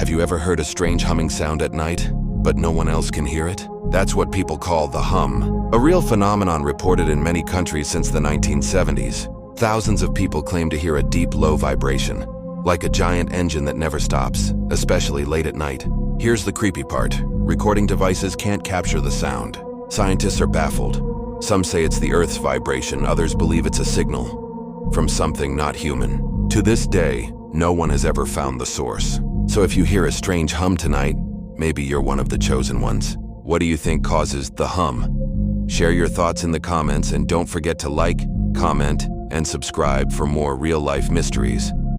Have you ever heard a strange humming sound at night, but no one else can hear it? That's what people call the hum, a real phenomenon reported in many countries since the 1970s. Thousands of people claim to hear a deep, low vibration, like a giant engine that never stops, especially late at night. Here's the creepy part. Recording devices can't capture the sound. Scientists are baffled. Some say it's the Earth's vibration, others believe it's a signal from something not human. To this day, no one has ever found the source. So if you hear a strange hum tonight, maybe you're one of the chosen ones. What do you think causes the hum? Share your thoughts in the comments and don't forget to like, comment, and subscribe for more real-life mysteries.